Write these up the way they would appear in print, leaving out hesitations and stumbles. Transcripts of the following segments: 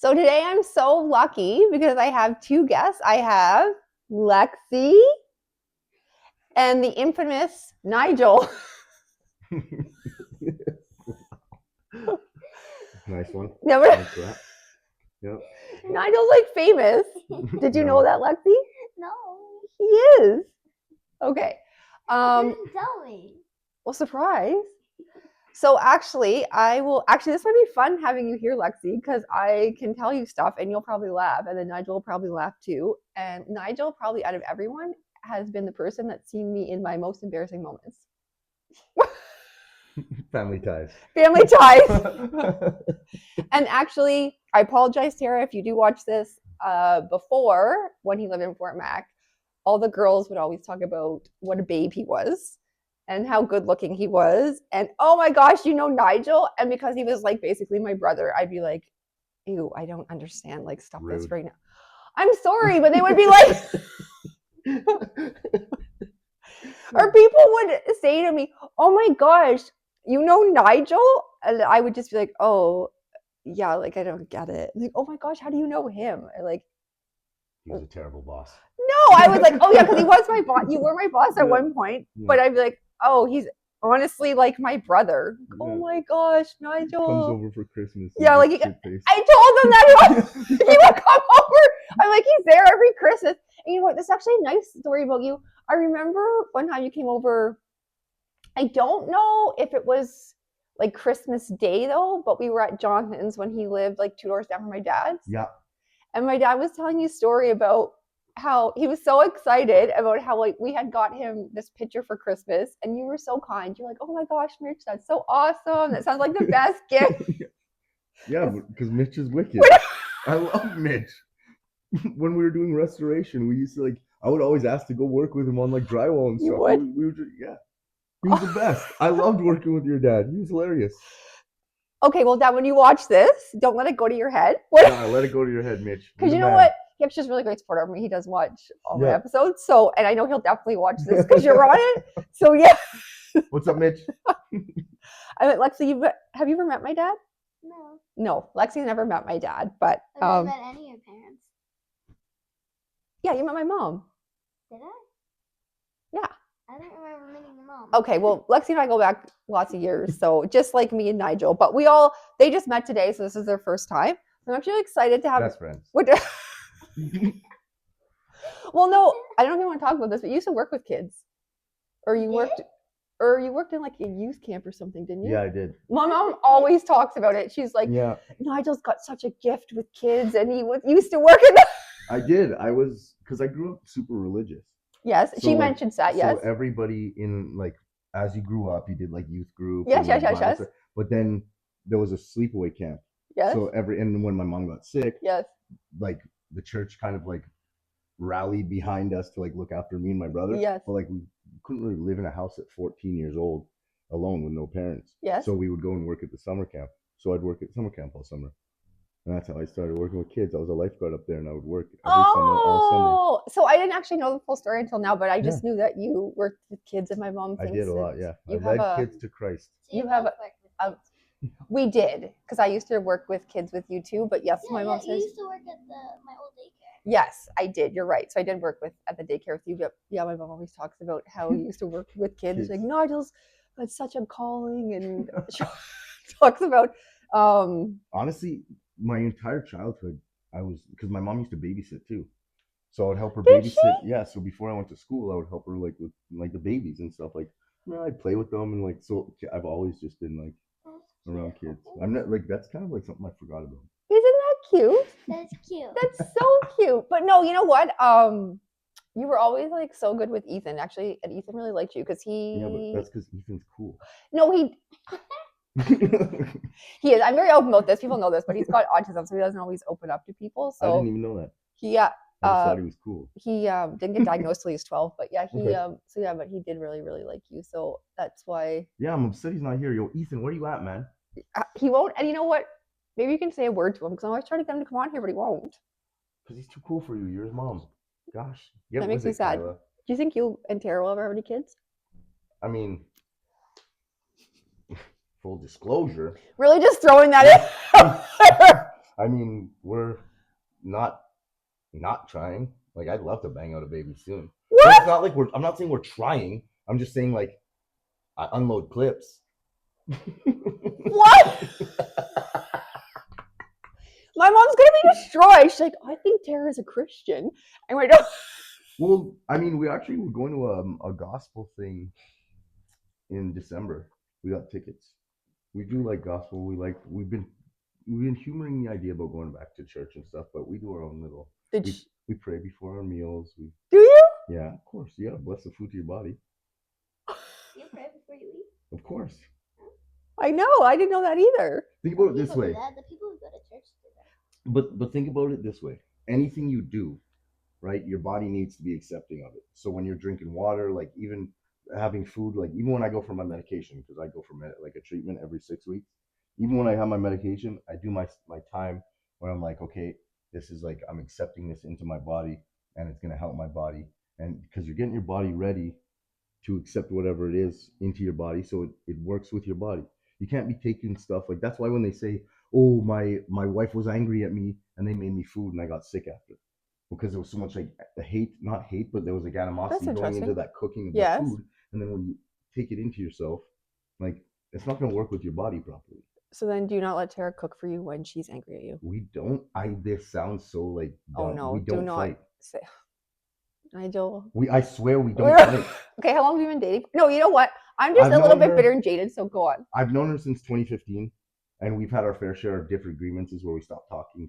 So today I'm so lucky because I have two guests. I have Lexi and the infamous Nigel. Nice one. Never, Thanks for that. Yep. Nigel's like famous. Did you know that, Lexi? No. He is. Okay. You didn't tell me. Well, surprise. So actually, this might be fun having you here, Lexi, because I can tell you stuff and you'll probably laugh, and then Nigel will probably laugh too. And Nigel, probably out of everyone, has been the person that's seen me in my most embarrassing moments. Family ties. Family ties. And actually, I apologize, Sarah, if you do watch this. Before, when he lived in Fort Mac, all the girls would always talk about what a babe he was and how good looking he was. And oh my gosh, you know Nigel? And because he was like basically my brother, I'd be like, ew, I don't understand. Like, stop Rude. this right now. I'm sorry, but they would be like, or people would say to me, oh my gosh, you know Nigel? And I would just be like, oh, yeah, like I don't get it. Like, oh my gosh, how do you know him? And like, he was a terrible boss. no, I was like, oh yeah, because he was my boss. You were my boss at one point, Yeah. but I'd be like, oh, he's honestly like my brother. Yeah. Oh my gosh, Nigel. Comes over for Christmas. Yeah, like I told him that he would come over. I'm like, he's there every Christmas. And you know what? This is actually a nice story about you. I remember one time you came over. I don't know if it was like Christmas Day though, but we were at Jonathan's when he lived like 2 doors down from my dad's. Yeah. And my dad was telling you a story about how he was so excited about how like we had got him this picture for Christmas, and you were so kind. You're like, oh my gosh, Mitch, that's so awesome. That sounds like the best gift. Yeah, because Mitch is wicked. I love Mitch. When we were doing restoration, we used to like, I would always ask to go work with him on like drywall and stuff. You would? We would just, yeah. He was the best. I loved working with your dad. He was hilarious. Okay, well, Dad, when you watch this, don't let it go to your head. Nah, let it go to your head, Mitch. Because you know what? He has just really great support over me. He does watch all my episodes. So, and I know he'll definitely watch this because you're on it. So, yeah. What's up, Mitch? I mean, Lexi, have you ever met my dad? No. No, Lexi's never met my dad, but I've never met any of your parents. Yeah, you met my mom. Did I? Yeah. I don't remember meeting your mom. Okay, well, Lexi and I go back lots of years, so just like me and Nigel. But they just met today, so this is their first time. I'm actually excited to have best friends. Well, no, I don't know if you want to talk about this, but you used to work with kids, or you worked in like a youth camp or something, didn't you? Yeah, I did. My mom always talks about it. She's like, yeah, Nigel's got such a gift with kids, and he used to work in. I did. Because I grew up super religious. Yes, so she mentioned that. Yes. So everybody in like, as you grew up, you did like youth group. Yes. But then there was a sleepaway camp. Yes. So and when my mom got sick, yes, like the church kind of like rallied behind us to like look after me and my brother. Yes. But like we couldn't really live in a house at 14 years old alone with no parents. Yes. So we would go and work at the summer camp. So I'd work at summer camp all summer. And that's how I started working with kids. I was a lifeguard up there, and I would work every summer, all summer. So I didn't actually know the full story until now, but I just knew that you worked with kids, and my mom thinks I did a lot, yeah. You I led kids to Christ. You have we did, because I used to work with kids with you too, but yes, my mom says... You used to work at my old daycare. Yes, I did. You're right. So I did work at the daycare with you, but yeah, my mom always talks about how he used to work with kids. Like, Nigel's got such a calling, and she talks about... Honestly, my entire childhood, because my mom used to babysit too. So I would help her babysit. Yeah, so before I went to school, I would help her like with like the babies and stuff. Like, I'd play with them, and like, so I've always just been like around kids. I'm not like, that's kind of like something I forgot about. Isn't that cute? That's cute. That's so cute. But no, you know what? You were always like so good with Ethan, actually, and Ethan really liked you because he... Yeah, but that's because Ethan's cool. No, he is. I'm very open about this. People know this, but he's got autism, so he doesn't always open up to people. So I didn't even know that. I just thought he was cool. He didn't get diagnosed till he was 12, but yeah, Okay. But he did really, really like you. So that's why. Yeah, I'm upset he's not here. Yo, Ethan, where you at, man? He won't. And you know what? Maybe you can say a word to him, because I'm always trying to get him to come on here, but he won't. Because he's too cool for you. You're his mom. Gosh. That makes me sad. Kyla? Do you think you and Tara will ever have any kids? I mean, full disclosure. Really, just throwing that in. I mean, we're not trying. Like, I'd love to bang out a baby soon. But What? it's not like I'm not saying we're trying. I'm just saying, like, I unload clips. What? My mom's gonna be destroyed. She's like, I think Tara's a Christian. And we're like, Well, I mean, we actually were going to a gospel thing in December. We got tickets. We do like gospel. We've been humoring the idea about going back to church and stuff, but we do our own little. We pray before our meals. Do you? Yeah, of course. You gotta bless the food to your body. You pray before you eat? Of course. I know. I didn't know that either. Think about it this way. The people who go to church do that. But think about it this way. Anything you do, right? Your body needs to be accepting of it. So when you're drinking water, like even having food, like even when I go for my medication, because I go for like a treatment every 6 weeks. Even when I have my medication, I do my time when I'm like, okay, this is like I'm accepting this into my body, and it's gonna help my body, and because you're getting your body ready to accept whatever it is into your body, so it works with your body. You can't be taking stuff like that's why when they say, oh, my wife was angry at me and they made me food and I got sick after, because there was so much like not hate, but there was like animosity going into that cooking of the food, and then when you take it into yourself, like it's not going to work with your body properly. So then, do you not let Tara cook for you when she's angry at you? We don't. This sounds so like dumb. Oh no, we don't fight. Say, Nigel. I swear we don't fight. Okay, how long have you been dating? No, you know what? I'm just a little bit bitter and jaded, so go on. I've known her since 2015. And we've had our fair share of different agreements where we stopped talking.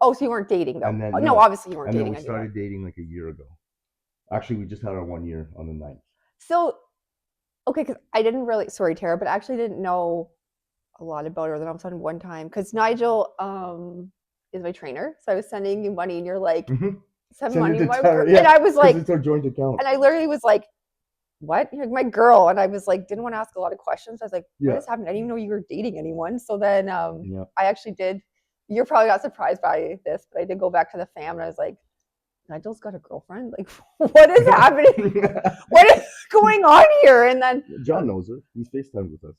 Oh, so you weren't dating though? And then, no, obviously you weren't dating. And then we started dating like a year ago. Actually, we just had our 1 year on the 9th. So, okay, because I didn't really, sorry Tara, but I actually didn't know a lot about her. Then all of a sudden one time, because Nigel is my trainer, so I was sending you money and you're like, send money to my Tara, and I was like, it's our joint account. And I literally was like, what? You're like my girl. And I was like, didn't want to ask a lot of questions. I was like, what is happening? I didn't even know you were dating anyone. So then I actually did. You're probably not surprised by this, but I did go back to the fam and I was like, Nigel's got a girlfriend? Like, what is happening? What is going on here? And then John knows her. He's FaceTimed with us.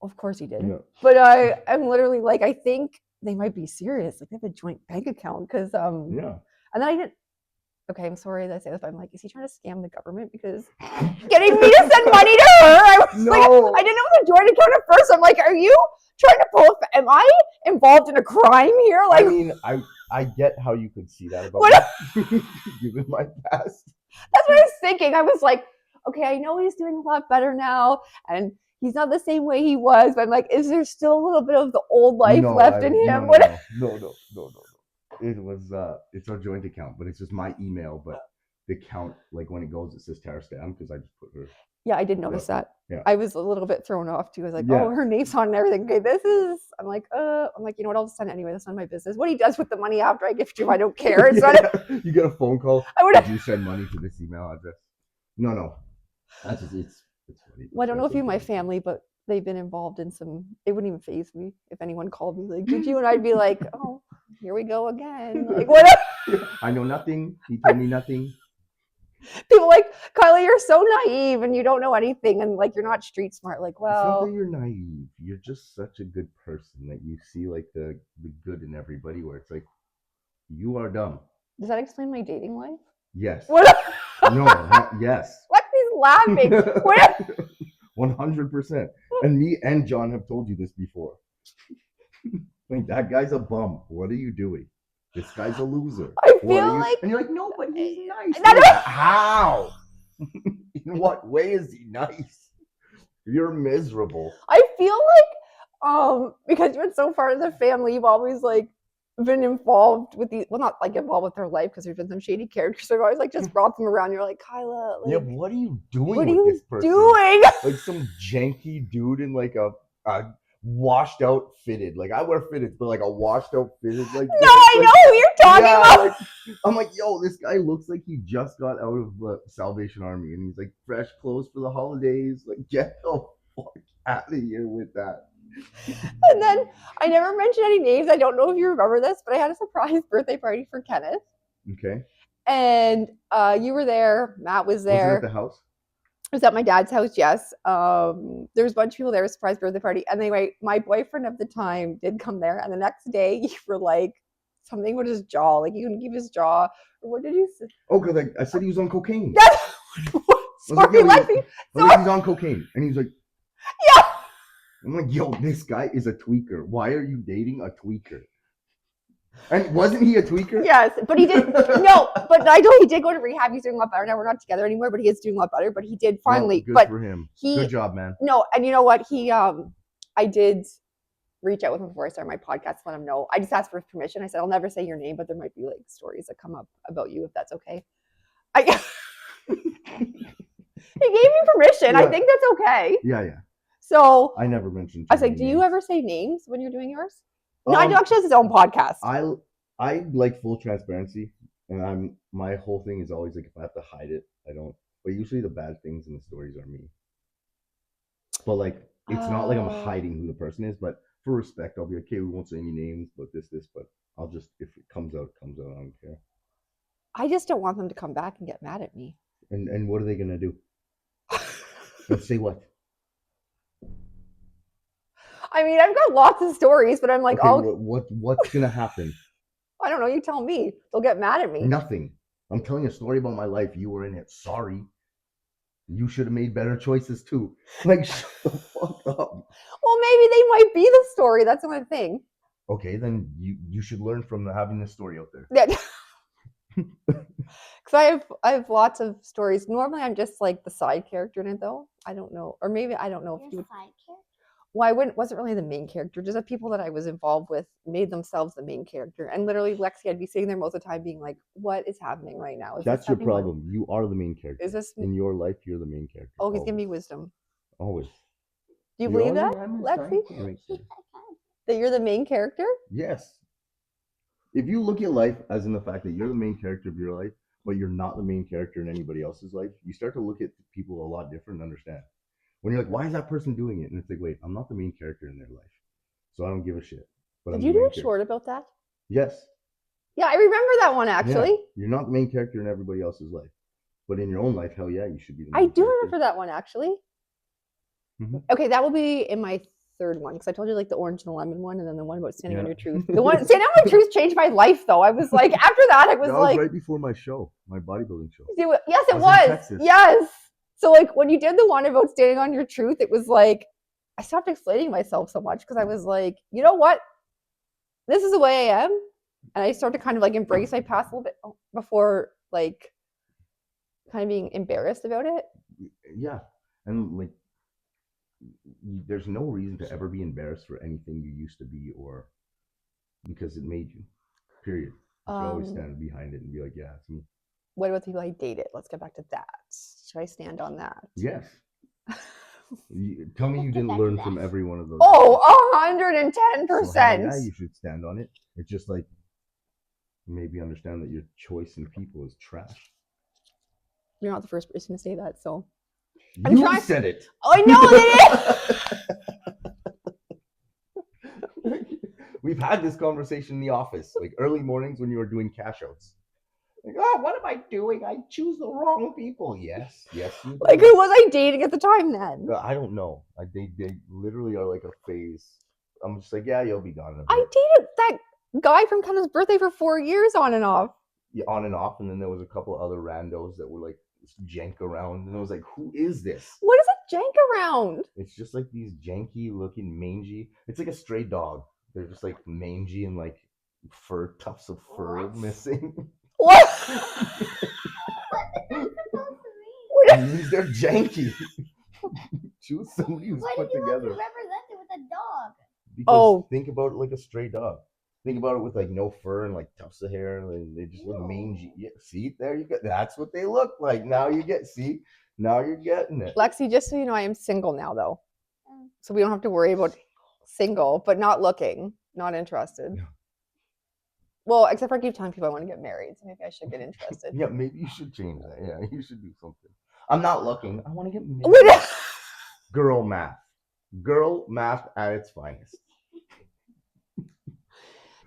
Of course he did. Yeah. But I'm literally like, I think they might be serious. Like they have a joint bank account because And then I didn't. Okay, I'm sorry that I say this, but I'm like, is he trying to scam the government? Because getting me to send money to her, I was like, I didn't know it was a joint account at first. I'm like, are you trying to pull? Am I involved in a crime here? Like, I mean, I get how you could see that about me, given my past. That's what I was thinking. I was like, okay, I know he's doing a lot better now, and he's not the same way he was. But I'm like, is there still a little bit of the old life left in him? No. It was it's our joint account, but it's just my email. But the account, like when it goes, it says Tara Stam because I just put her. Yeah, I did notice that. Yeah. I was a little bit thrown off too. I was like, oh, her name's on and everything. Okay, I'm like, you know what? I'll just send it anyway. That's not my business. What he does with the money after I gift you, I don't care. It's You get a phone call. Did you send money to this email address? No. That's just it's funny. Well, I don't know if you're my family, but they've been involved in some. It wouldn't even faze me if anyone called me like, did you? And I'd be like, oh, here we go again. Like, what? I know nothing. He told me nothing. People like, Kylie, you're so naive and you don't know anything and like you're not street smart. Like, well, it's not that you're naive. You're just such a good person that you see like the good in everybody. Where it's like, you are dumb. Does that explain my dating life? Yes. What? No. Yes. What? He's laughing. What? 100%. And me and John have told you this before. Like, that guy's a bum. What are you doing? This guy's a loser. I feel like... And you're like, no, but he's nice. How? In what way is he nice? You're miserable. I feel like, because you've been so far in the family, you've always, like, been involved with these... Well, not, like, involved with their life, because there's been some shady characters. So I've always, like, just brought them around. You're like, Kyla, like... Yeah, what are you doing with this person? Like, some janky dude in, like, a washed out fitted. Like, I wear fitteds, but like a washed out fitted. Like, no, I know who you're talking about. Like, I'm like, yo, this guy looks like he just got out of Salvation Army, and he's like fresh clothes for the holidays. Like, get the fuck out of here with that. And then I never mentioned any names. I don't know if you remember this, but I had a surprise birthday party for Kenneth. Okay. And you were there. Matt was there. Was it at the house? was at my dad's house, yes. There was a bunch of people there, a surprise birthday party. And anyway, my boyfriend of the time did come there. And the next day, you were like, something with his jaw. Like, you can keep his jaw. What did you say? Oh, because I said he was on cocaine. That's Like, sorry, Lexi. like, he's on cocaine. And he's like, Yeah. I'm like, yo, this guy is a tweaker. Why are you dating a tweaker? And wasn't he a tweaker? Yes, but he did. No, but Nigel, he did go to rehab. He's doing a lot better now. We're not together anymore, but he is doing a lot better. But he did finally. Well, good but for him. he, good job, man. No, and you know what? I did reach out with him before I started my podcast to let him know. I just asked for his permission. I said, I'll never say your name, but there might be like stories that come up about you, if that's okay. He gave me permission. Yeah. I think that's okay. Yeah. So I never mentioned. I was like, do you ever say names when you're doing yours? Nigel actually has his own podcast. I like full transparency, and my whole thing is always like, if I have to hide it, I don't. But usually the bad things in the stories are me. But like, it's not like I'm hiding who the person is, but for respect, I'll be like, okay, we won't say any names, but this, but I'll just, if it comes out, it comes out. I don't care. I just don't want them to come back and get mad at me. And what are they gonna do? Let's say what? I mean, I've got lots of stories, but I'm like, okay, what's gonna happen? I don't know. You tell me. They'll get mad at me. Nothing. I'm telling a story about my life. You were in it. Sorry. You should have made better choices too. Like, shut the fuck up. Well, maybe they might be the story. That's the one thing. Okay, then you should learn from having this story out there. Yeah. Because I have lots of stories. Normally, I'm just like the side character in it, though. I don't know, or maybe I don't know if you would. Side character? Well, I wasn't really the main character. Just the people that I was involved with made themselves the main character. And literally, Lexi, I'd be sitting there most of the time being like, what is happening right now? That's your problem. You are the main character. Is this in your life? You're the main character. Oh, he's giving me wisdom. Always. Do you believe that, Lexi? That you're the main character? Yes. If you look at life as in the fact that you're the main character of your life, but you're not the main character in anybody else's life, you start to look at people a lot different and understand. When you're like, why is that person doing it? And it's like, wait, I'm not the main character in their life, so I don't give a shit. But Did you do a short about that? Yes. Yeah, I remember that one, actually. Yeah, you're not the main character in everybody else's life. But in your own life, hell yeah, you should be the main character. I do remember that one, actually. Mm-hmm. Okay, that will be in my third one, because I told you like the orange and the lemon one, and then the one about standing on your truth. The one standing on my truth changed my life, though. I was like, after that, I was that like, was right before my show, my bodybuilding show. Yes, it was. Yes. So like when you did the one about standing on your truth, it was like I stopped explaining myself so much because I was like, you know what? This is the way I am, and I started to kind of like embrace my past a little bit before like kind of being embarrassed about it. Yeah, and like there's no reason to ever be embarrassed for anything you used to be or because it made you. Period. You should always stand behind it and be like, yeah, it's me. What about the people I dated? Let's get back to that. Should I stand on that? Yes. Tell me you didn't learn from every one of those. Oh, 110%. So yeah, you should stand on it. It's just like maybe understand that your choice in people is trash. You're not the first person to say that, so. You said it. I know it. We've had this conversation in the office, like early mornings when you were doing cash outs. Like, oh, what am I doing? I choose the wrong people. Yes, you do. Like, who was I dating at the time then? I don't know. They literally are like a phase. I'm just like, yeah, you'll be gone in a bit. I dated that guy from Kenna's birthday for 4 years on and off. Yeah, on and off. And then there was a couple other randos that were like jank around. And I was like, who is this? What is a jank around? It's just like these janky looking mangy. It's like a stray dog. They're just like mangy and like fur, tufts of fur missing. What? They're janky. Choose somebody who's Why put did you together. have to represent it with a dog? Because think about it like a stray dog. Think about it with like no fur and like tufts of hair, and they just look mangy. Yeah, see, there you go. That's what they look like. Now you get. See, now you're getting it. Lexi, just so you know, I am single now, though, so we don't have to worry about single, but not looking, not interested. Yeah. Well, except for I keep telling people I want to get married, so maybe I should get interested. Yeah, maybe you should change that. Yeah, you should do something. I'm not looking. I want to get married. Girl math. Girl math at its finest.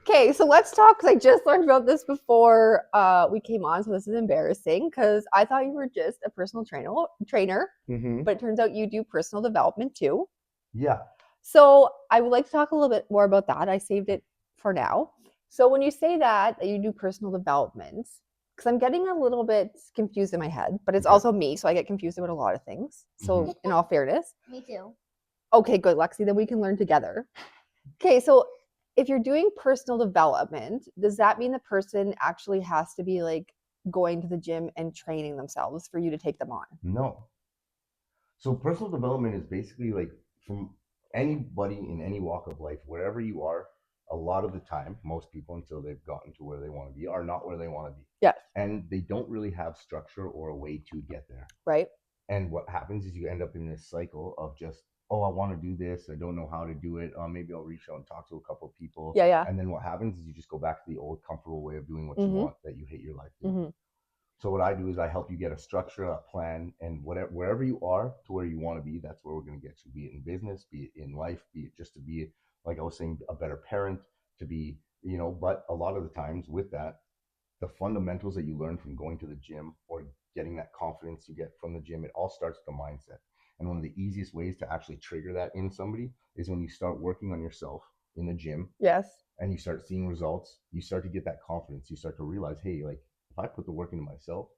Okay, so let's talk because I just learned about this before we came on, so this is embarrassing because I thought you were just a personal trainer, Mm-hmm. but it turns out you do personal development too. Yeah. So I would like to talk a little bit more about that. I saved it for now. So when you say that you do personal development, because I'm getting a little bit confused in my head, but it's Okay. also me, so I get confused about a lot of things. So in all fairness, Me too. okay, good, Lexi, then we can learn together. Okay, so if you're doing personal development, does that mean the person actually has to be like going to the gym and training themselves for you to take them on? No. So personal development is basically like from anybody in any walk of life, wherever you are, a lot of the time, most people until they've gotten to where they want to be are not where they want to be. Yes. And they don't really have structure or a way to get there. Right? And what happens is you end up in this cycle of just, oh, I want to do this. I don't know how to do it. Maybe I'll reach out and talk to a couple of people. Yeah, yeah. And then what happens is you just go back to the old comfortable way of doing what you Mhm. want that you hate your life doing. Mhm. So what I do is I help you get a structure, a plan, and whatever wherever you are to where you want to be, that's where we're going to get you. Be it in business, be it in life, be it just to be, like I was saying, a better parent, to be, But a lot of the times with that, the fundamentals that you learn from going to the gym or getting that confidence you get from the gym, it all starts with the mindset. And one of the easiest ways to actually trigger that in somebody is when you start working on yourself in the gym Yes. and you start seeing results, you start to get that confidence. You start to realize, hey, like if I put the work into myself,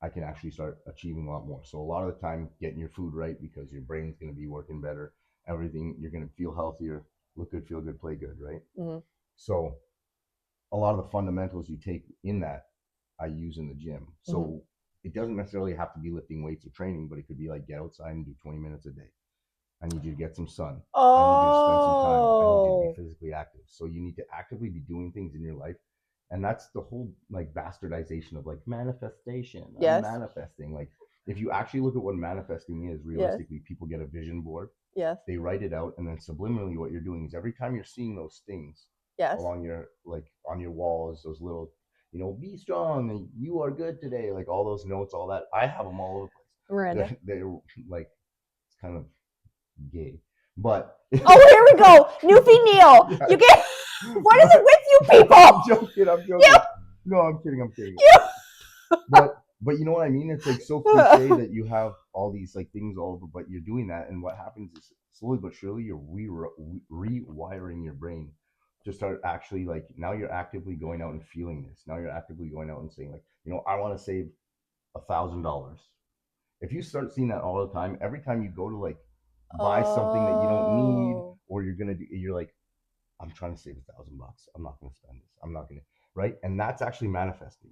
I can actually start achieving a lot more. So a lot of the time, getting your food right because your brain's going to be working better. Everything, you're going to feel healthier, look good, feel good, play good, right? Mhm. So a lot of the fundamentals you take in that, I use in the gym. So Mhm. it doesn't necessarily have to be lifting weights or training, but it could be like get outside and do 20 minutes a day. I need you to get some sun. I need you to spend some time. I need you to be Oh. physically active. So you need to actively be doing things in your life. And that's the whole like bastardization of like manifestation. I'm Yes. manifesting. Like if you actually look at what manifesting is, Yes. realistically, people get a vision board, Yes. they write it out, and then subliminally what you're doing is every time you're seeing those things Yes. along your like on your walls, those little, be strong and you are good today, like all those notes, all that. I have them all over the place. Miranda. They're like it's kind of gay, but Oh, here we go. Newfie Neil. yeah. You get what is it with you people? I'm joking. I'm joking. You, No, I'm kidding. I'm kidding. you. But you know what I mean? It's like so cliche that you have all these like things all over, but you're doing that, and what happens is slowly but surely you're rewiring your brain to start actually like now you're actively going out and feeling this. Now you're actively going out and saying like, I want to save $1,000. If you start seeing that all the time, every time you go to like buy something that you don't need, Oh. or you're like, I'm trying to save $1,000. I'm not going to spend this. I'm not going to, right? And that's actually manifesting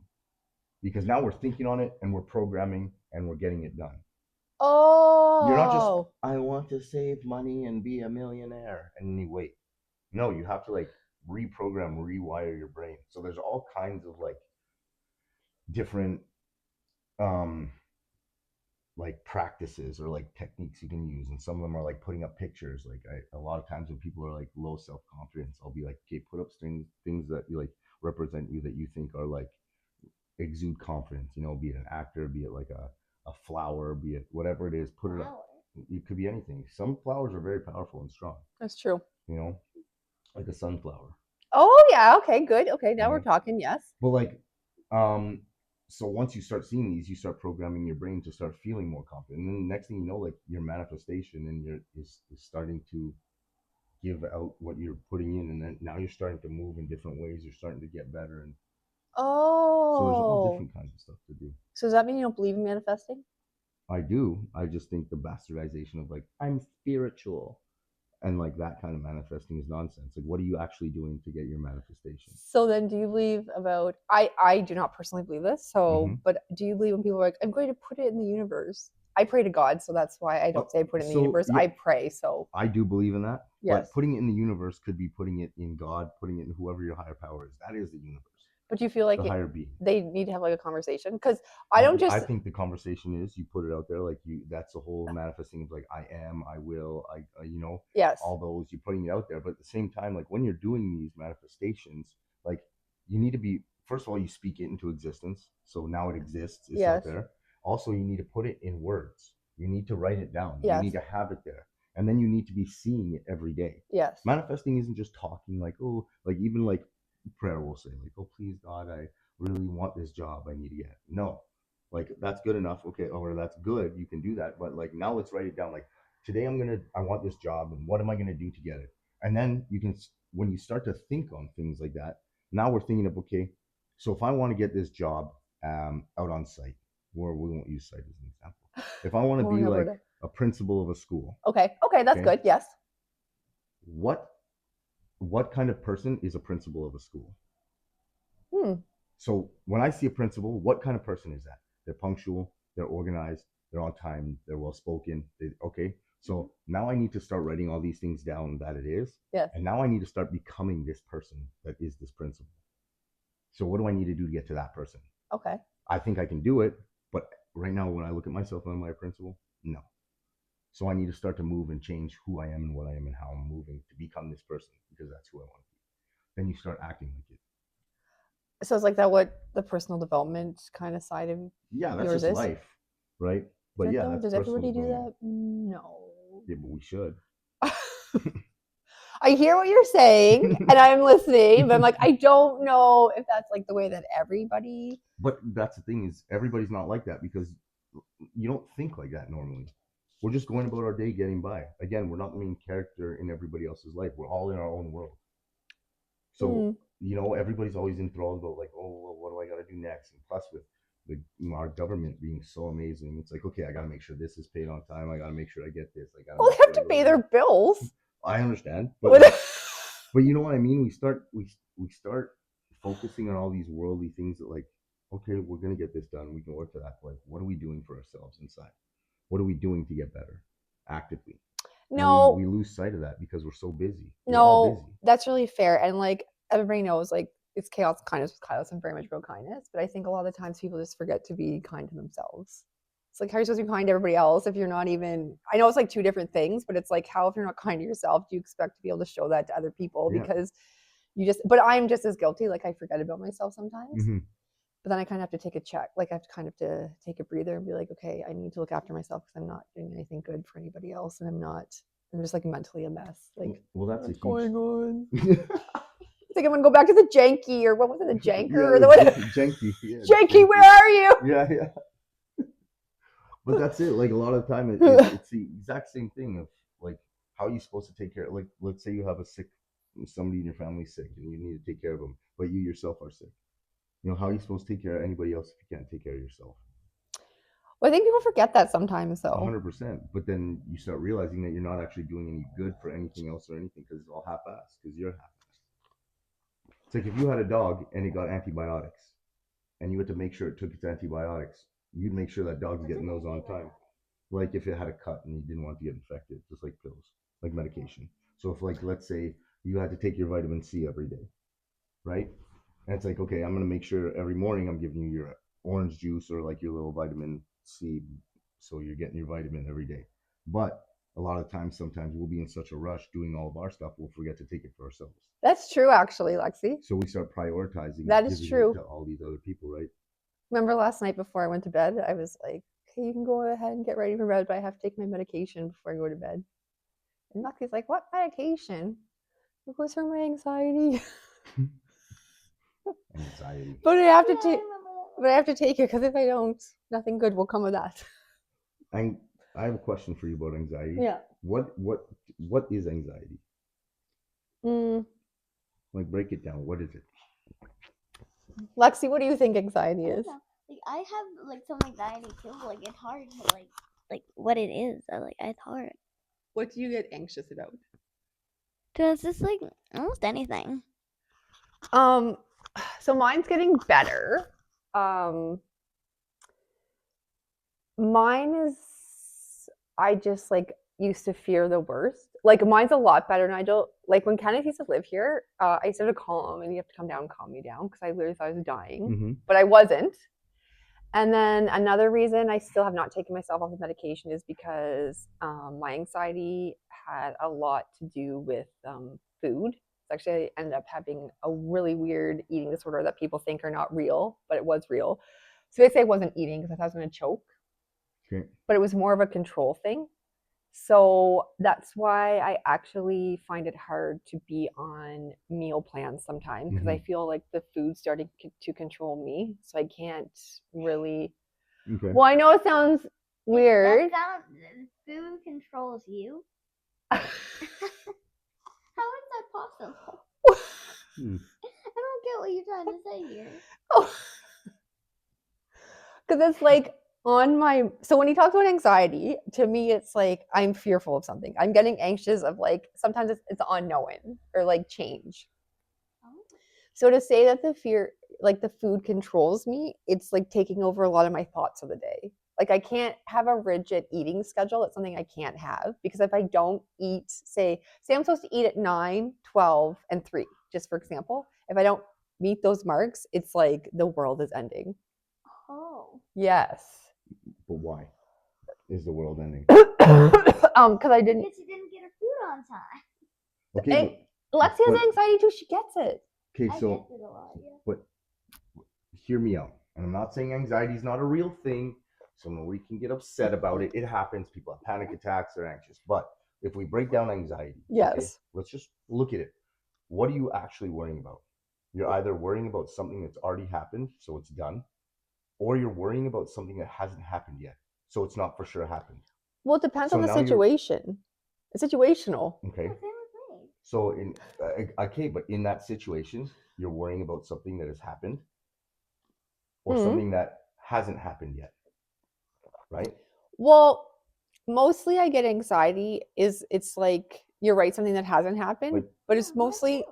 because now we're thinking on it and we're programming and we're getting it done. You're not just, Oh. I want to save money and be a millionaire and then you wait. No, you have to like reprogram, rewire your brain. So there's all kinds of like different um like practices or like techniques you can use, and some of them are like putting up pictures. Like a lot of times when people are like low self-confidence, I'll be like, okay, put up things that you like represent you that you think are like exude confidence, be it an actor, be it like a flower, be it whatever it is, put it up. Flower. It could be anything. Some flowers are very powerful and strong, That's true. you know like a sunflower. Oh yeah. Okay. Good. Okay. Now we're Mhm. talking. Yes. But like, um, so once you start seeing these, you start programming your brain to start feeling more confident. And then the next thing you know, like your manifestation and is starting to give out what you're putting in, and then now you're starting to move in different ways. You're starting to get better, and so there's all Oh. different kinds of stuff to do. So does that mean you don't believe in manifesting? I do. I just think the bastardization of like I'm spiritual and like that kind of manifesting is nonsense. Like, what are you actually doing to get your manifestation? So then do you believe about I do not personally believe this, so Mm-hmm. but do you believe when people are like, I'm going to put it in the universe? I pray to God, so that's why I don't say put it in the So universe. yeah, I pray, so I do believe in that. yes. But putting it in the universe could be putting it in God, putting it in whoever your higher power is. That is the universe, But do you feel like the higher being. they need to have like a conversation? Because I don't just I think the conversation is you put it out there, like you. That's the whole manifesting of like I am, I will, yes. all those you're putting it out there. But at the same time, like when you're doing these manifestations, like you need to be first of all you speak it into existence. So now it exists. It's out Yes. there. Also, you need to put it in words. You need to write it down. You Yes. need to have it there, and then you need to be seeing it every day. Yes. Manifesting isn't just talking like, oh, like even like prayer will say, like, oh, please, God, I really want this job. I need to get it. No, like, that's good enough. Okay, or that's good. You can do that. But, like, now let's write it down. Like, today I want this job, and what am I going to do to get it? And then you can, when you start to think on things like that, now we're thinking of, okay, so if I want to get this job out on site, or we won't use site as an example. If I want to We're in be like Alberta. a principal of a school, Okay, that's okay, good. Yes. what what kind of person is a principal of a school? Hmm. So when I see a principal, what kind of person is that? They're punctual, they're organized, they're on time, they're well spoken. Okay, so now I need to start writing all these things down that it is, Yes. and now I need to start becoming this person that is this principal. So what do I need to do to get to that person? Okay. I think I can do it, but right now when I look at myself, am I a principal? No. So I need to start to move and change who I am and what I am and how I'm moving to become this person, because that's who I want to be. Then you start acting like it. So it's like that. What the personal development kind of side of Yeah, that's yours just is? life, right? Is But that yeah, though? that's Does personal everybody do development. that? No. Yeah, but we should. I hear what you're saying and I'm listening, but I'm like, I don't know if that's like the way that everybody. But that's the thing, is everybody's not like that, because you don't think like that normally. We're just going about our day getting by. Again, we're not the main character in everybody else's life. We're all in our own world. So, Hmm. everybody's always enthralled about, like, oh, well, what do I got to do next? And plus, with our government being so amazing, it's like, okay, I got to make sure this is paid on time. I got to make sure I get this. I got to Well, make they have sure I to go pay to their this. bills. I understand, What- but you know what I mean. We start focusing on all these worldly things that, like, okay, we're gonna get this done. We can work to that. Like, what are we doing for ourselves inside? What are we doing to get better actively? And we No, lose sight of that because we're so busy. We're all no, busy. that's really fair. And like everybody knows, like it's chaos, kindness with Kylos. I'm very much about kindness, but I think a lot of the times people just forget to be kind to themselves. It's like, how are you supposed to be kind to everybody else if you're not even? I know it's like two different things, but it's like, how, if you're not kind to yourself, do you expect to be able to show that to other people? Yeah. Because you just, but I'm just as guilty. Like I forget about myself sometimes, Mm-hmm. but then I kind of have to take a check. Like I have to kind of to take a breather and be like, okay, I need to look after myself because I'm not doing anything good for anybody else, and I'm just like mentally a mess. Like, Well, that's what's a going huge. on? Yeah, It's like I'm gonna go back to the janky, or what was it, the janker, or the it's what? janky. Yeah, Janky, where are you? Yeah, yeah. But that's it. Like, a lot of the time, it's the exact same thing of, like, how are you supposed to take care? Like, let's say you have a sick, somebody in your family sick, and you need to take care of them, but you yourself are sick. How are you supposed to take care of anybody else if you can't take care of yourself? Well, I think people forget that sometimes, though. 100%. But then you start realizing that you're not actually doing any good for anything else or anything, because it's all half-assed, because you're half-assed. It's like if you had a dog and it got antibiotics, and you had to make sure it took its antibiotics, you'd make sure that dog's getting those on time. Like if it had a cut and you didn't want to get infected, just like pills, like medication. So if, like, let's say you had to take your vitamin C every day, right? And it's like, okay, I'm gonna make sure every morning I'm giving you your orange juice or like your little vitamin C, so you're getting your vitamin every day. But a lot of times, sometimes we'll be in such a rush doing all of our stuff, we'll forget to take it for ourselves. That's true, actually, Lexi. So we start prioritizing That is giving true. it to all these other people, right? Remember last night before I went to bed, I was like, okay, you can go ahead and get ready for bed, but I have to take my medication before I go to bed. And Lexi's like, what medication? It was for my anxiety. Anxiety. But I have to Yeah, I take, remember that. but I have to take it because if I don't, nothing good will come of that. I have a question for you about anxiety. Yeah. What is anxiety? Mm. Like, break it down. What is it? Lexi, what do you think anxiety I don't is? know. Like I have like some anxiety too. Like it's hard to like what it is. Like it's hard. What do you get anxious about? Cause it's like almost anything. So mine's getting better. Mine is, I just like used to fear the worst. Like mine's a lot better, Nigel. Like when Kenneth used to live here, I used to have to call him and you have to come down and calm me down because I literally thought I was dying, Mm-hmm. but I wasn't. And then another reason I still have not taken myself off the medication is because my anxiety had a lot to do with food. So actually, I ended up having a really weird eating disorder that people think are not real, but it was real. So basically, I wasn't eating because I thought I was going to choke, Okay. but it was more of a control thing. So that's why I actually find it hard to be on meal plans sometimes because I feel like the food's starting to control me. So I can't really. Okay. Well, I know it sounds weird. Food controls you. How is that possible? I don't get what you're trying to say here. Because it's like on my. So when you talk about anxiety, to me, it's like I'm fearful of something. I'm getting anxious of like sometimes it's unknown or like change. So to say that the fear, like the food controls me, it's like taking over a lot of my thoughts of the day. Like I can't have a rigid eating schedule. It's something I can't have because if I don't eat, say I'm supposed to eat at 9, 12, and 3, just for example, if I don't meet those marks, it's like the world is ending. Oh. Yes. But why is the world ending? Because I didn't. Because she didn't get her food on time. Okay. Lexi has but- anxiety too. She gets it. Okay, I so get it a lot, yeah. but hear me out. And I'm not saying anxiety is not a real thing. So nobody can get upset about it. It happens. People have panic attacks. They're anxious. But if we break down anxiety, Yes. let's just look at it. What are you actually worrying about? You're either worrying about something that's already happened, so it's done, or you're worrying about something that hasn't happened yet, so it's not for sure happened. Well, it depends So on the now you're- situation. It's situational. Okay. Yeah, same with me. So but in that situation, you're worrying about something that has happened, or something that hasn't happened yet, right? Well, mostly I get anxiety it's like you're right, something that hasn't happened, but it's mostly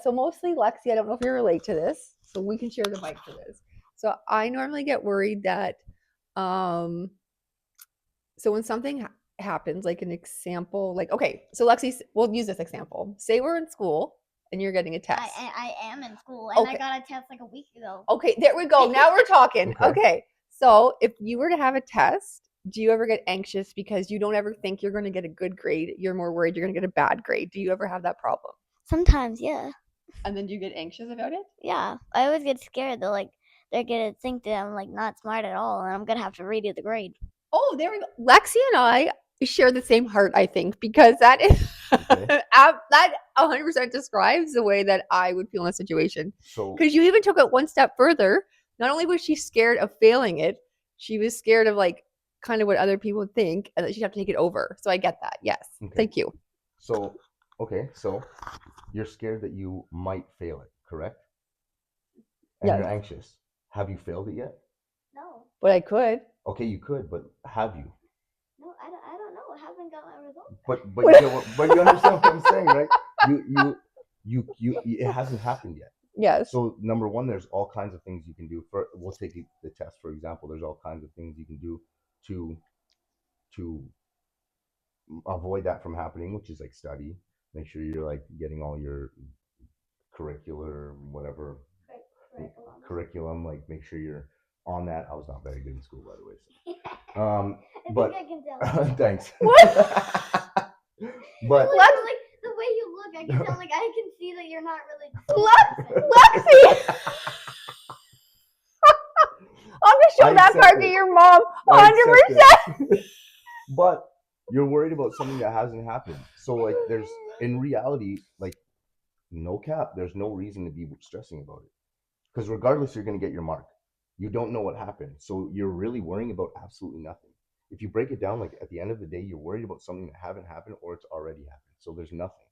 so mostly Lexi, I don't know if you relate to this, so we can share the mic for this. So I normally get worried that so when something happens, like an example, like okay, so Lexi, we'll use this example. Say we're in school and you're getting a test. I am in school, and I got a test like a week ago. Okay, there we go. Now we're talking. Okay. Okay. So if you were to have a test, do you ever get anxious because you don't ever think you're going to get a good grade? You're more worried you're going to get a bad grade. Do you ever have that problem? Sometimes, yeah. And then do you get anxious about it? Yeah. I always get scared that like they're gonna think that I'm like not smart at all, and I'm gonna have to redo the grade. Oh, there we go. Lexi and I share the same heart, I think, because that is that 100% describes the way that I would feel in a situation. So Because you even took it one step further. Not only was she scared of failing it, she was scared of like kind of what other people would think and that she'd have to take it over. So I get that. Yes. Okay. Thank you. So you're scared that you might fail it, correct? And Yes. you're anxious. Have you failed it yet? No. But I could. Okay, you could, but have you? No, I don't know. I haven't got my results. But you understand what I'm saying, right? You it hasn't happened yet. Yes. So number one, there's all kinds of things you can do. We'll take the test for example. There's all kinds of things you can do to avoid that from happening, which is like study. Make sure you're like getting all your curricular whatever curriculum. Like make sure you're on that. I was not very good in school, by the way. So. But I can tell. thanks. What? But Like the way you look, I can tell. Like I can see that you're not really. Lexi! I'm gonna show I that accept part to it. your mom. I 100%. accept it. But you're worried about something that hasn't happened. So like there's in reality, like no cap, there's no reason to be stressing about it. Because regardless, you're gonna get your mark. You don't know what happened. So you're really worrying about absolutely nothing. If you break it down, like at the end of the day, you're worried about something that haven't happened or it's already happened. So there's nothing.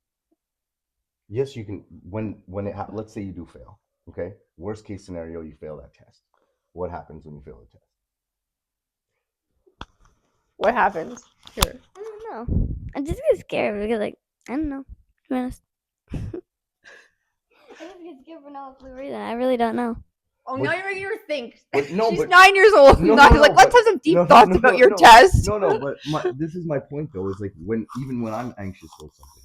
Yes, you can when let's say you do fail. Okay. Worst case scenario, you fail that test. What happens when you fail the test? What happens? Sure. I don't know. I just get scared because, like, I don't know. To be honest. I just get scared for no clue reason. I really don't know. Oh, But- now you're making her think. But no, She's but 9 years old. No, Not no, like, no, let's but- have some deep no, thoughts no, about no, your no. test. No, but this is my point though. Is like even when I'm anxious about something,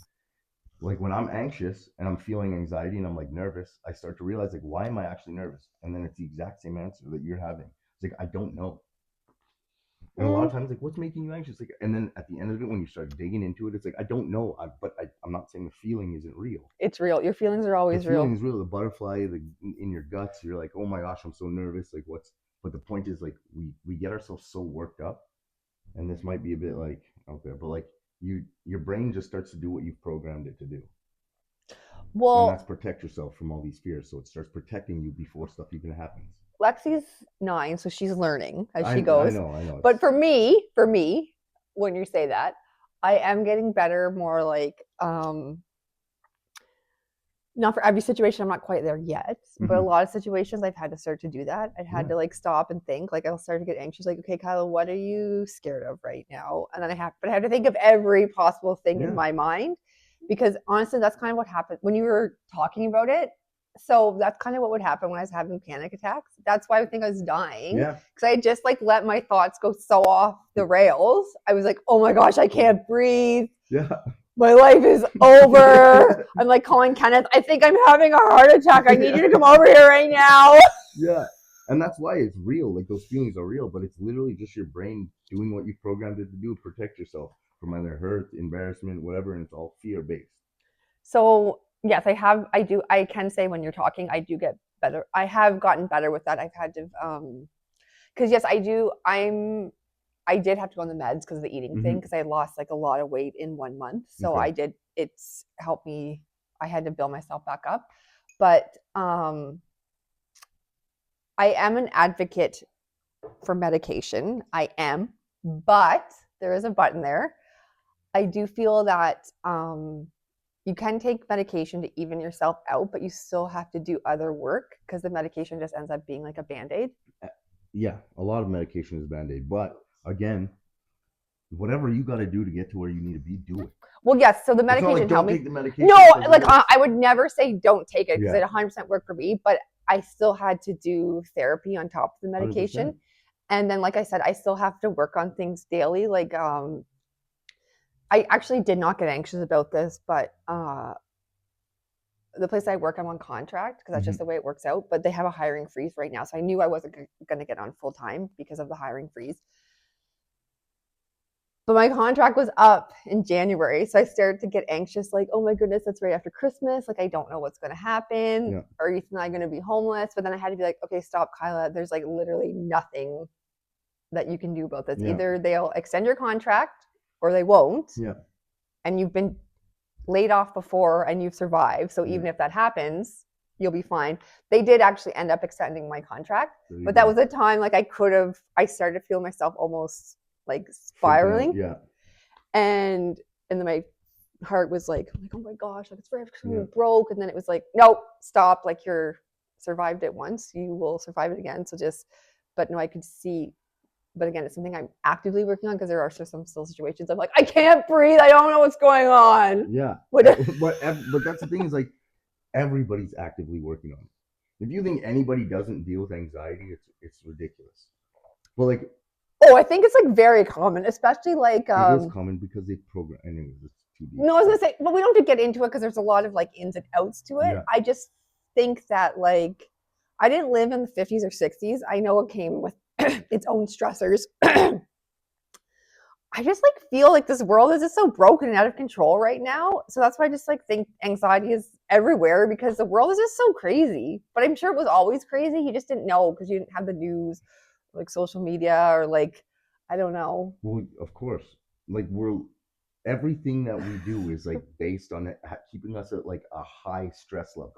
like when I'm anxious and I'm feeling anxiety and I'm like nervous, I start to realize like why am I actually nervous? And then it's the exact same answer that you're having. It's like I don't know. And a lot of times, like, what's making you anxious? Like, and then at the end of it, when you start digging into it, it's like I don't know. I'm not saying the feeling isn't real. It's real. Your feelings are The always feeling real. is real. The butterfly, in your guts, you're like, oh my gosh, I'm so nervous. Like, what's? But the point is, like, we get ourselves so worked up, and this might be a bit like out there, but like your brain just starts to do what you've programmed it to do. And that's Well, protect yourself from all these fears. So it starts protecting you before stuff even happens. Lexi's 9, so she's learning as I she goes. know, I know. But for me, when you say that, I am getting better, more like not for every situation, I'm not quite there yet, but a lot of situations I've had to start to do that. I've had to like stop and think. Like I'll start to get anxious. Like, okay, Kyla, what are you scared of right now? And then I have to think of every possible thing in my mind, because honestly, that's kind of what happened when you were talking about it. So that's kind of what would happen when I was having panic attacks. That's why I think I was dying, because I just like let my thoughts go so off the rails. I was like, oh my gosh, I can't breathe. Yeah. My life is over. I'm like calling Kenneth. I think I'm having a heart attack. I need you to come over here right now. Yeah. And that's why it's real. Like those feelings are real, but it's literally just your brain doing what you've programmed it to do, protect yourself from either hurt, embarrassment, whatever, and it's all fear based. So yes, I can say when you're talking, I do get better. I have gotten better with that. I've had to because yes, I did have to go on the meds because of the eating thing, because I lost like a lot of weight in 1 month. So it's helped me. I had to build myself back up. But I am an advocate for medication. I am, but there is a button there. I do feel that you can take medication to even yourself out, but you still have to do other work, because the medication just ends up being like a Band-Aid. Yeah, a lot of medication is Band-Aid, but again, whatever you got to do to get to where you need to be, do it. Well, yes, so the medication helped me. Take the medication. No, like I would never say don't take it, because it 100% worked for me, but I still had to do therapy on top of the medication. 100%. And then, like I said, I still have to work on things daily. Like I actually did not get anxious about this, but the place I work, I'm on contract, because that's just the way it works out. But they have a hiring freeze right now, so I knew I wasn't going to get on full time because of the hiring freeze. But my contract was up in January, so I started to get anxious. Like, oh my goodness, that's right after Christmas. Like, I don't know what's going to happen. Yeah. Are Ethan and I going to be homeless? But then I had to be like, okay, stop, Kyla. There's like literally nothing that you can do about this. Yeah. Either they'll extend your contract or they won't. Yeah. And you've been laid off before and you've survived. So even if that happens, you'll be fine. They did actually end up extending my contract, but that was a time like I started to feel myself almost like spiraling. Yeah. And then my heart was like, oh my gosh, like it's very broke. And then it was like, nope, stop. Like you're survived it once, you will survive it again. So but no, I could see. But again, it's something I'm actively working on, because there are some still situations I'm like, I can't breathe. I don't know what's going on. Yeah. But that's the thing, is like everybody's actively working on it. If you think anybody doesn't deal with anxiety, it's ridiculous. Well, like, oh, I think it's like very common, especially like it is common because they program. Anyways, it's too deep. No, I was gonna say, but we don't have to get into it because there's a lot of like ins and outs to it. Yeah. I just think that like I didn't live in the 50s or 60s. I know it came with its own stressors. I just like feel like this world is just so broken and out of control right now. So that's why I just like think anxiety is everywhere, because the world is just so crazy. But I'm sure it was always crazy. You just didn't know because you didn't have the news, like social media, or like, I don't know. Well, of course, like everything that we do is like based on it, keeping us at like a high stress level.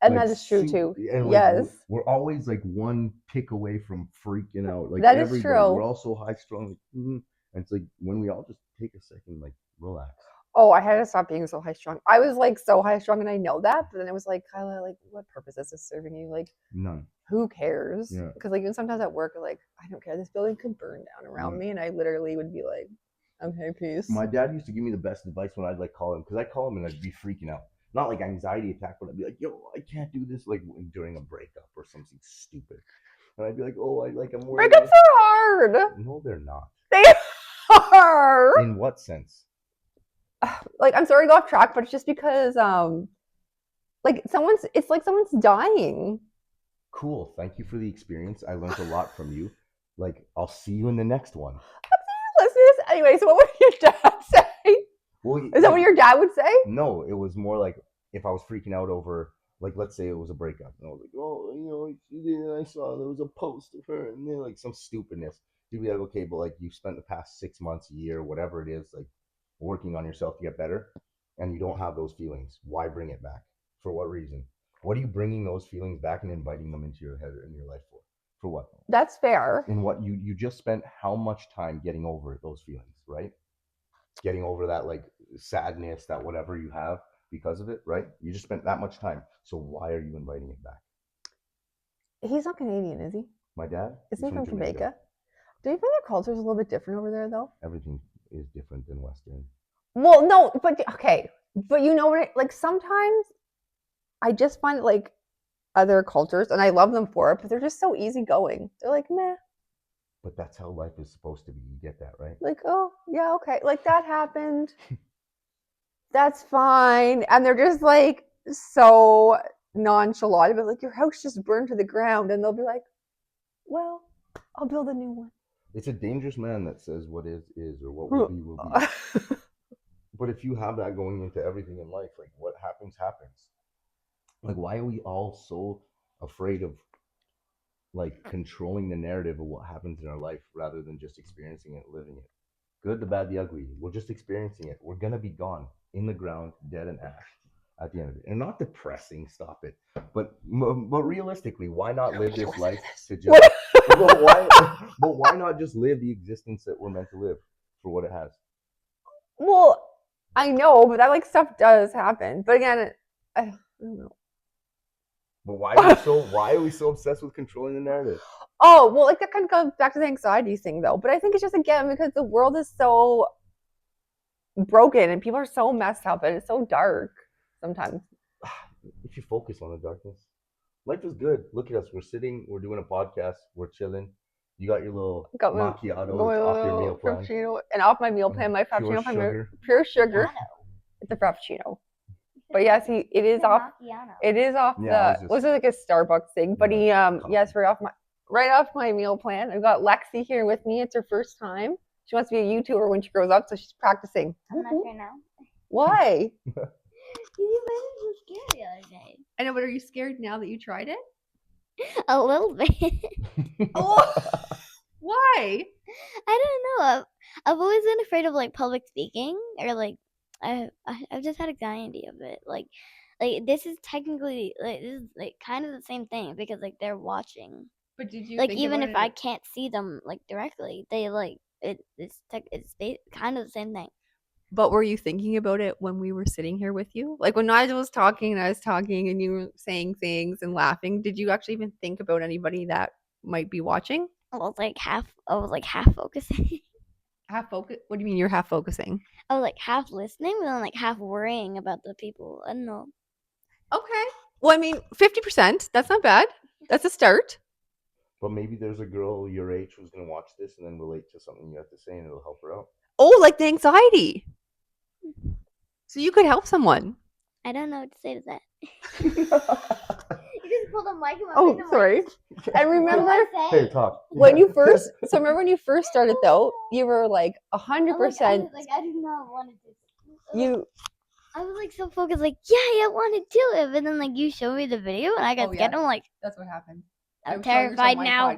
And like, that is true too. And yes. Like, we're always like one tick away from freaking out. Like that is true. We're all so high strung. And it's like when we all just take a second, like relax. Oh, I had to stop being so high strung. I was like so high strung, and I know that. But then it was like, Kyla, like what purpose is this serving you? Like none. Who cares? Yeah. Because like even sometimes at work, like I don't care. This building could burn down around me, and I literally would be like, okay, peace. My dad used to give me the best advice when I'd like call him, because I'd call him and I'd be freaking out. Not like anxiety attack, but I'd be like, yo, I can't do this, like during a breakup or something stupid. And I'd be like, oh, I'm worried. Breakups are hard. No, they're not. They are. In what sense? Like, I'm sorry to go off track, but it's just because like it's like someone's dying. Cool. Thank you for the experience. I learned a lot from you. Like, I'll see you in the next one. Listeners, anyway, so what would your dad say? Well, is that what your dad would say? No, it was more like if I was freaking out over, like, let's say it was a breakup, and I was like, oh, I saw there was a post of her, and then like some stupidness. He'd be like, okay, but like you spent the past 6 months, a year, whatever it is, like working on yourself to get better, and you don't have those feelings. Why bring it back? For what reason? What are you bringing those feelings back and inviting them into your head or in your life for? For what? That's fair. In what you just spent how much time getting over those feelings, right? Getting over that like sadness, that whatever you have because of it, right? You just spent that much time. So why are you inviting it back? He's not Canadian, is he? My dad? Isn't he from Jamaica? Do you think their culture is a little bit different over there, though? Everything is different than Western. Well, no, but okay. But you know what? Like sometimes I just find like other cultures, and I love them for it, but they're just so easygoing. They're like, meh. But that's how life is supposed to be. You get that, right? Like, oh, yeah, okay. Like that happened. That's fine. And they're just like so nonchalant about like your house just burned to the ground, and they'll be like, well, I'll build a new one. It's a dangerous man that says what is, or what will be, will be. But if you have that going into everything in life, like what happens, happens. Like, why are we all so afraid of like controlling the narrative of what happens in our life rather than just experiencing it, living it? Good, the bad, the ugly. We're just experiencing it. We're gonna be gone in the ground, dead and ash at the end of it. And not depressing, stop it. But realistically, why not live this life to just? but why not just live the existence that we're meant to live for what it has? Well, I know, but that like stuff does happen. But again, I don't know. But why are we so obsessed with controlling the narrative? Oh, well, like that kind of goes back to the anxiety thing, though. But I think it's just again because the world is so broken and people are so messed up and it's so dark sometimes. If you focus on the darkness, life is good. Look at us. We're sitting. We're doing a podcast. We're chilling. You got your little macchiato off your meal plan. Frappuccino, and off my meal plan, my frappuccino plan, pure sugar. It's a frappuccino. But yes, it is off. It is off was it like a Starbucks thing? But he yes, right off my meal plan. I've got Lexi here with me. It's her first time. She wants to be a YouTuber when she grows up, so she's practicing. I'm not sure now. Why? You made me so scared the other day. I know, but are you scared now that you tried it? A little bit. Oh, why? I don't know. I've always been afraid of like public speaking or like I've just had anxiety of it. Like this is technically like this is like kind of the same thing because like they're watching. But did you like even if I can't see them like directly, they like it's kind of the same thing. But were you thinking about it when we were sitting here with you? Like when Nigel was talking and I was talking and you were saying things and laughing, did you actually even think about anybody that might be watching? I was like half focusing. Half focus? What do you mean you're half focusing? I was like half listening, but then like half worrying about the people. I don't know. Okay. Well, I mean, 50%. That's not bad. That's a start. But maybe there's a girl your age who's going to watch this and then relate to something you have to say and it'll help her out. Oh, like the anxiety. So you could help someone. I don't know what to say to that. You just pulled a mic in my face. Oh, sorry. And remember, hey, talk. When you first, remember when you first started though, you were like 100%. Like I do not want to do. I was like so focused, like I want to do it, but then like you showed me the video and I got scared. I'm like, that's what happened. I'm terrified now.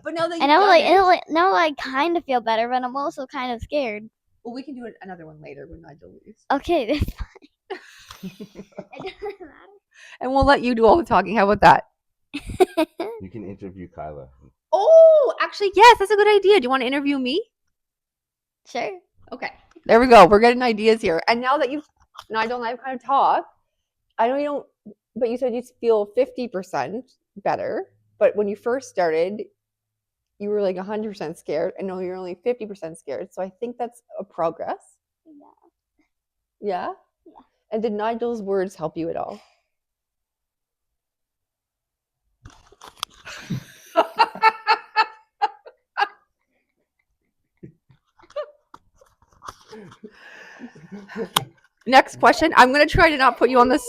But now that and now I kind of feel better, but I'm also kind of scared. Well, we can do another one later when Nigel leaves. Okay, that's fine. It doesn't matter. And we'll let you do all the talking. How about that? You can interview Kyla. Oh, actually, yes, that's a good idea. Do you want to interview me? Sure. Okay. There we go. We're getting ideas here. And now that Nigel and I have kind of talked, I know you don't, but you said you feel 50% better. But when you first started, you were like 100% scared. And now you're only 50% scared. So I think that's a progress. Yeah. Yeah? Yeah. And did Nigel's words help you at all? Next question. I'm going to try to not put you on this.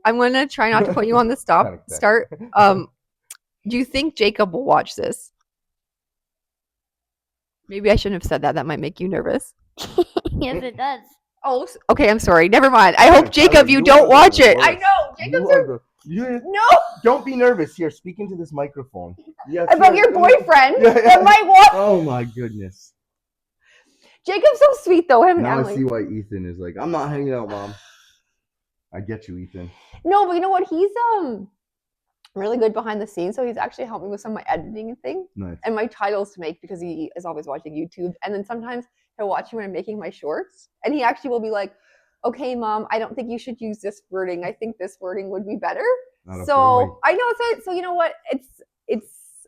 I'm going to try not to put you on the start. Do you think Jacob will watch this? Maybe I shouldn't have said that. That might make you nervous. Yes, it does. Oh, okay. I'm sorry. Never mind. I hope, Jacob, you don't watch it. I know. Jacob's no. Don't be nervous. Here, speak into this microphone. Yes, about your boyfriend that might watch. Oh, my goodness. Jacob's so sweet though. Him and Now I Emily. see why Ethan is like, I'm not hanging out, Mom. I get you, Ethan. No, but you know what? He's really good behind the scenes. So he's actually helped me with some of my editing and things Nice. and my titles to make because he is always watching YouTube. And then sometimes he'll watch me when I'm making my shorts. And he actually will be like, okay, Mom, I don't think you should use this wording. I think this wording would be better. Not a boy. So I know so you know what? It's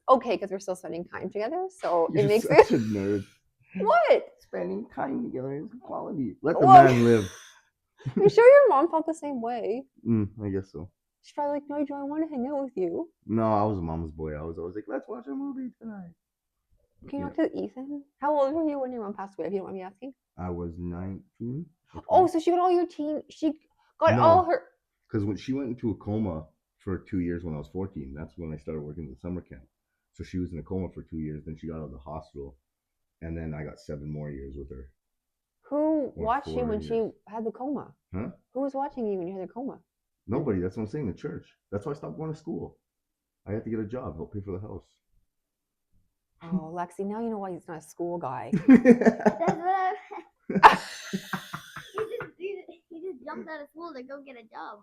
okay because we're still spending time together. So You're it makes such it a nerd. what? Spending time together is quality. Let the Well, man live. I'm sure your mom felt the same way. I guess so. She's probably like, Nigel, I want to hang out with you. No, I was a mama's boy. I was always like, let's watch a movie tonight. Can you talk to Ethan? How old were you when your mom passed away, if you don't mind me asking? I was 19. Oh, so she got all your she got No. all her. Because when she went into a coma for 2 years when I was 14, that's when I started working at the summer camp. So she was in a coma for 2 years. Then she got out of the hospital. And then I got 7 more years with her. Who Or watched you 4 when years. she had the coma? Huh? Who was watching you when you had the coma? Nobody. That's what I'm saying. The church. That's why I stopped going to school. I had to get a job, help pay for the house. Oh, Lexi, now you know why he's not a school guy. That's what I. he just jumped out of school to go get a job.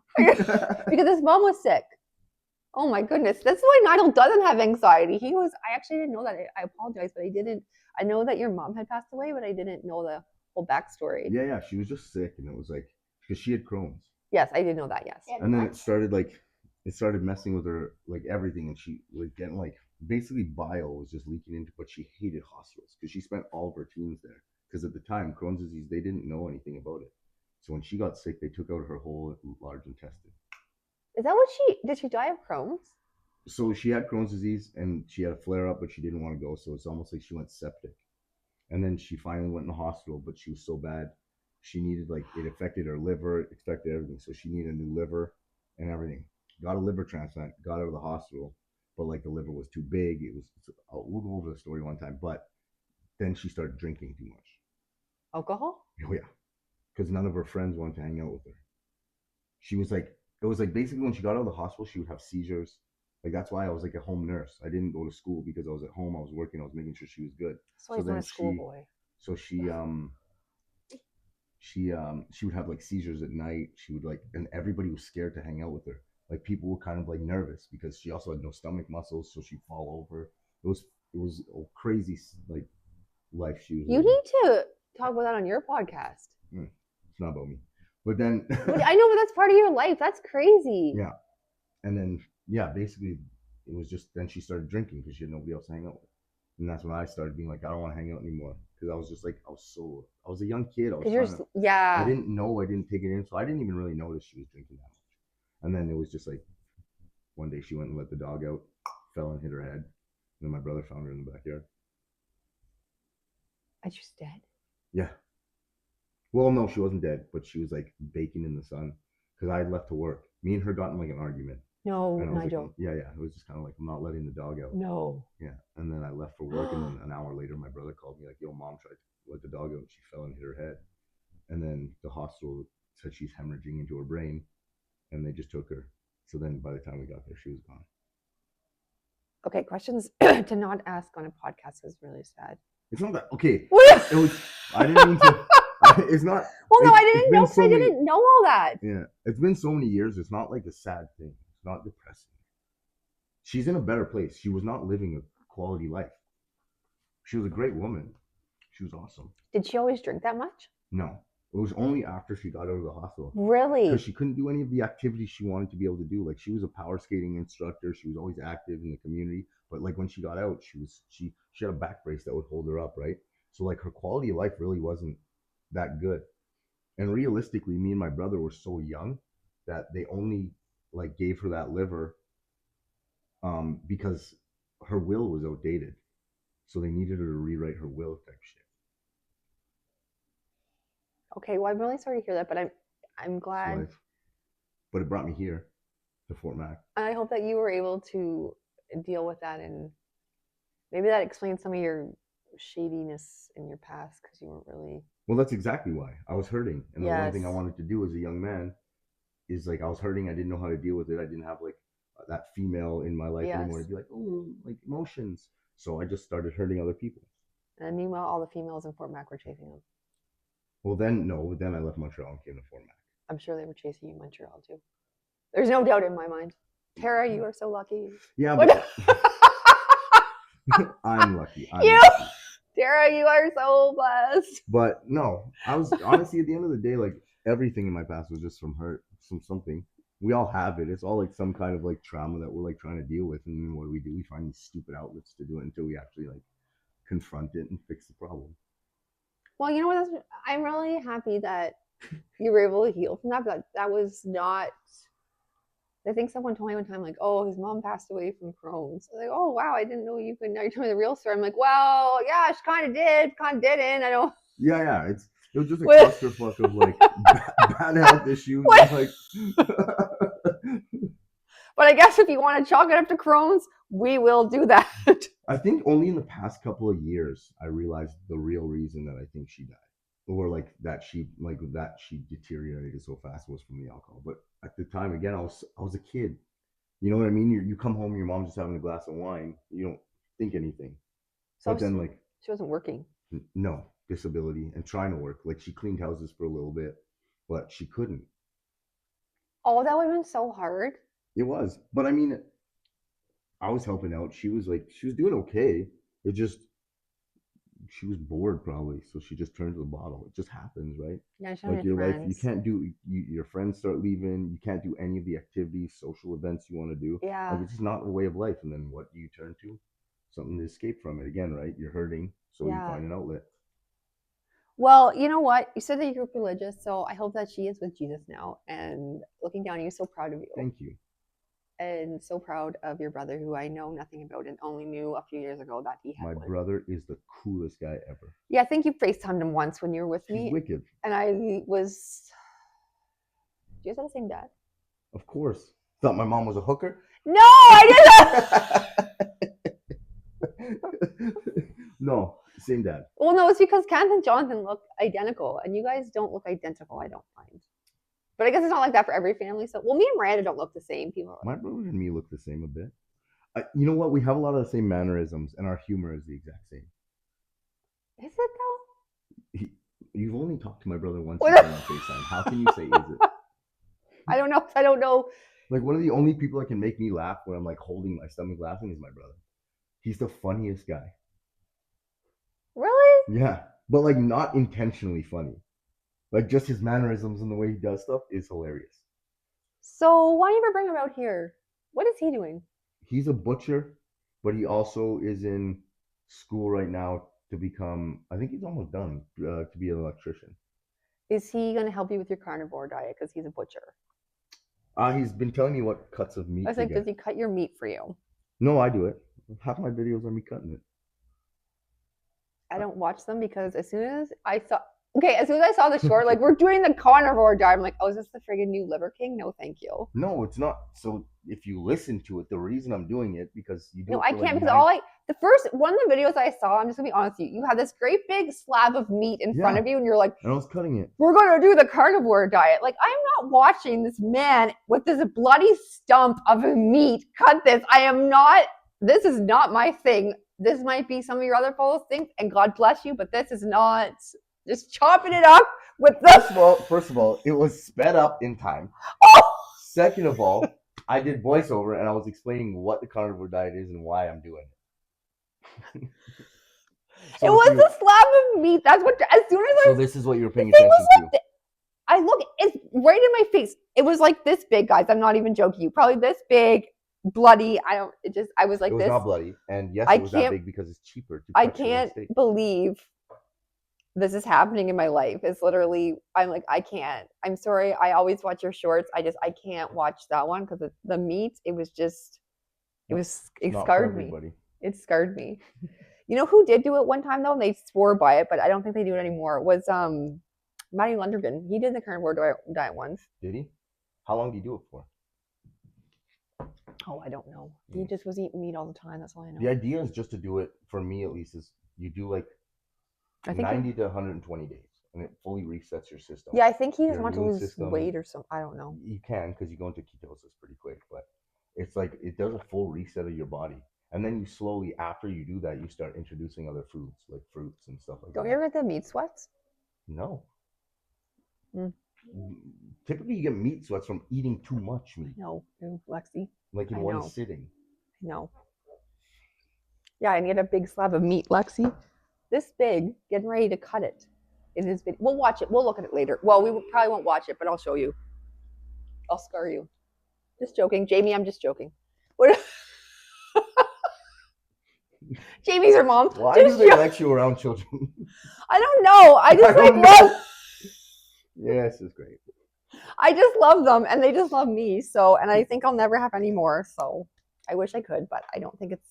Because his mom was sick. Oh my goodness. That's why Nigel doesn't have anxiety. I actually didn't know that. I apologize, but I didn't. I know that your mom had passed away, but I didn't know the whole backstory. Yeah. She was just sick. And it was like, because she had Crohn's. Yes, I did know that, yes. Yeah. And then it started messing with her, like everything. And she was getting like, basically bile was just leaking into, but she hated hospitals because she spent all of her teens there. Because at the time, Crohn's disease, they didn't know anything about it. So when she got sick, they took out her whole large intestine. Is that what did she die of Crohn's? So she had Crohn's disease and she had a flare up, but she didn't want to go. So it's almost like she went septic. And then she finally went in the hospital, but she was so bad. She needed, like, it affected her liver, it affected everything. So she needed a new liver and everything. Got a liver transplant, got out of the hospital, but like the liver was too big. We'll go over the story one time, but then she started drinking too much. Alcohol? Oh, yeah. Because none of her friends wanted to hang out with her. She was like, it was like basically when she got out of the hospital, she would have seizures. Like, that's why I was like a home nurse. I didn't go to school because I was at home. I was working. I was making sure she was good. So he's not a schoolboy. So she would have like seizures at night. She would like, and everybody was scared to hang out with her. Like, people were kind of like nervous because she also had no stomach muscles, so she'd fall over. It was a crazy like life she was You living. need to talk about that on your podcast. It's not about me. But then I know, but that's part of your life. That's crazy. Yeah. And then, yeah, basically it was just, then she started drinking because she had nobody else to hang out with. And that's when I started being like, I don't want to hang out anymore. Because I was just like, I was a young kid. I didn't know, I didn't take it in. So I didn't even really notice she was drinking that much. And then it was just like, one day she went and let the dog out, fell and hit her head. And then my brother found her in the backyard. And she's dead? Yeah. Well, no, she wasn't dead, but she was like baking in the sun because I had left to work. Me and her got in like an argument. No, And I was Nigel. like, yeah. It was just kind of like, I'm not letting the dog out. No. Yeah. And then I left for work, and then an hour later, my brother called me like, yo, Mom tried to let the dog out, and she fell and hit her head. And then the hospital said she's hemorrhaging into her brain, and they just took her. So then by the time we got there, she was gone. Okay, questions to not ask on a podcast is really sad. It's not that, okay. What? It was, I didn't mean to, it's not. Well, no, it's- I didn't know because I didn't know all that. Yeah. It's been so many years. It's not like a sad thing. It's not depressing. She's in a better place. She was not living a quality life. She was a great woman. She was awesome. Did she always drink that much? No. It was only after she got out of the hospital. Really? Because she couldn't do any of the activities she wanted to be able to do. Like, she was a power skating instructor. She was always active in the community. But like when she got out, she had a back brace that would hold her up, right? So like her quality of life really wasn't that good. And realistically, me and my brother were so young that they only like gave her that liver because her will was outdated. So they needed her to rewrite her will type shit. Okay, well, I'm really sorry to hear that, but I'm glad. Life. But it brought me here to Fort Mac. I hope that you were able to deal with that, and maybe that explains some of your shadiness in your past because you weren't really. Well, that's exactly why I was hurting, and the one thing I Yes. wanted to do as a young man is like I was hurting. I didn't know how to deal with it. I didn't have like that female in my life anymore to Yes. be like, oh, like emotions. So I just started hurting other people. And meanwhile, all the females in Fort Mac were chasing him. Well, then no. Then I left Montreal and came to Fort Mac. I'm sure they were chasing you in Montreal too. There's no doubt in my mind. Tara, you are so lucky. Yeah, What? but I'm lucky. I'm You- lucky. Tara, you are so blessed. But no, I was honestly at the end of the day, like everything in my past was just from hurt, from something. We all have it. It's all like some kind of like trauma that we're like trying to deal with, and then what do? We find these stupid outlets to do it until we actually like confront it and fix the problem. Well, you know what? I'm really happy that you were able to heal from that. But that was not. I think someone told me one time, like, "Oh, his mom passed away from Crohn's." I was like, "Oh, wow, I didn't know you could." Now you're telling me the real story. I'm like, "Well, yeah, she kind of did, kind of didn't." I don't. Yeah. It was just a What? clusterfuck of like bad health issues. What? Like, But I guess if you want to chalk it up to Crohn's, we will do that. I think only in the past couple of years I realized the real reason that I think she died, or like that she deteriorated so fast was from the alcohol. But at the time, again, I was a kid. You know what I mean? You come home, your mom's just having a glass of wine. You don't think anything. So But then like she wasn't working. no disability and trying to work. Like she cleaned houses for a little bit, but she couldn't. Oh, that would have been so hard. It was, but I mean, I was helping out. She was doing okay. It just she was bored probably, so she just turned to the bottle. It just happens, right? Yeah, she Like had your life, you friends. can't do. Your friends start leaving. You can't do any of the activities, social events you want to do. Yeah. Like it's just not a way of life. And then what do you turn to? Something to escape from it again, right? You're hurting, so Yeah. you find an outlet. Well, you know what? You said that you grew up religious, so I hope that she is with Jesus now. And looking down on you, so proud of you. Thank you. And so proud of your brother, who I know nothing about and only knew a few years ago that he had My one. brother is the coolest guy ever. Yeah, I think you FaceTimed him once when you were with He's me. wicked. And I was. Do you guys have the same dad? Of course. Thought my mom was a hooker? No, I didn't. No, same dad. Well, no, it's because Kenneth and Jonathan look identical, and you guys don't look identical, I don't find. But I guess it's not like that for every family. So, well, me and Miranda don't look the same. People are My brother and me look the same a bit. You know what? We have a lot of the same mannerisms, and our humor is the exact same. Is it though? You've only talked to my brother once What? on FaceTime. How can you say is it? I don't know. I don't know. Like one of the only people that can make me laugh when I'm like holding my stomach laughing is my brother. He's the funniest guy. Really? Yeah, but like not intentionally funny. Like just his mannerisms and the way he does stuff is hilarious. So why do you ever bring him out here? What is he doing? He's a butcher, but he also is in school right now to become. I think he's almost done to be an electrician. Is he going to help you with your carnivore diet because he's a butcher? He's been telling me what cuts of meat. I was like, does he cut your meat for you? No, I do it. Half my videos are me cutting it. I don't watch them because as soon as I saw the short, like we're doing the carnivore diet, I'm like, oh, is this the friggin' new Liver King? No, thank you. No, it's not. So if you listen to it, the reason I'm doing it because you do. No, I can't because the first one of the videos I saw, I'm just gonna be honest with you, you had this great big slab of meat in front of you, and you're like, and I was cutting it. We're gonna do the carnivore diet. Like, I'm not watching this man with this bloody stump of a meat cut this. This is not my thing. This might be some of your other fellows' things, and God bless you, but this is not just chopping it up with the. First of all, it was sped up in time. Oh! Second of all, I did voiceover and I was explaining what the carnivore diet is and why I'm doing it. So it was a slab of meat. That's what. As soon as So this is what you're paying attention to. I look, it's right in my face. It was like this big, guys. I'm not even joking you. Probably this big, bloody. I was like this. It was not bloody, and yes, it was that big because it's cheaper. I can't believe this is happening in my life. It's literally, I'm like, I can't. I'm sorry. I always watch your shorts. I can't watch that one because the meat. It scarred me. It scarred me. You know who did do it one time though? And they swore by it, but I don't think they do it anymore. It was Matty Lundergan. He did the carnivore diet once. Did he? How long did he do it for? Oh, I don't know. He just was eating meat all the time. That's all I know. The idea is just to do it, for me at least, is you do like 90 to 120 days, and it fully resets your system. Yeah, I think he just wants to lose weight or something. I don't know. You can, because you go into ketosis pretty quick, but it's like it does a full reset of your body. And then you slowly, after you do that, you start introducing other foods like fruits and stuff like Don't that. you ever get the meat sweats? No. Mm. Typically, you get meat sweats from eating too much meat, No, Lexi. like in I one know. sitting. No. Yeah, I need a big slab of meat, Lexi. This big, getting ready to cut it. It is big. We'll watch it. We'll look at it later. Well, probably won't watch it, but I'll show you. I'll scar you. Just joking. Jamie, I'm just joking. What? Jamie's her mom. Why do they let you around children? I don't know. I just I like don't love. Yes, it's great. I just love them, and they just love me. So, and I think I'll never have any more. So, I wish I could, but I don't think it's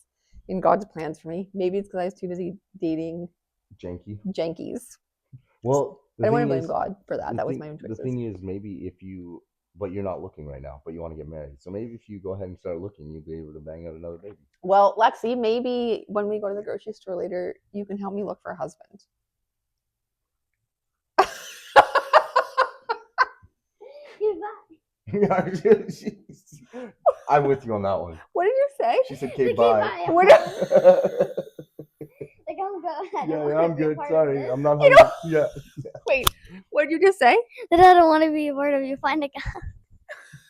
in God's plans for me. Maybe it's because I was too busy dating Janky. jankies. Well, I don't want to blame God for that. That was my own choices. The thing is, maybe if you, but you're not looking right now, but you want to get married. So maybe if you go ahead and start looking, you'll be able to bang out another baby. Well, Lexi, maybe when we go to the grocery store later, you can help me look for a husband. I'm with you on that one. What did you say? She said, "Okay, bye." Like, I'm good. Yeah, I'm good. Sorry, I'm not You hungry. Yeah. Wait, what did you just say? That I don't want to be a part of you. Find a guy.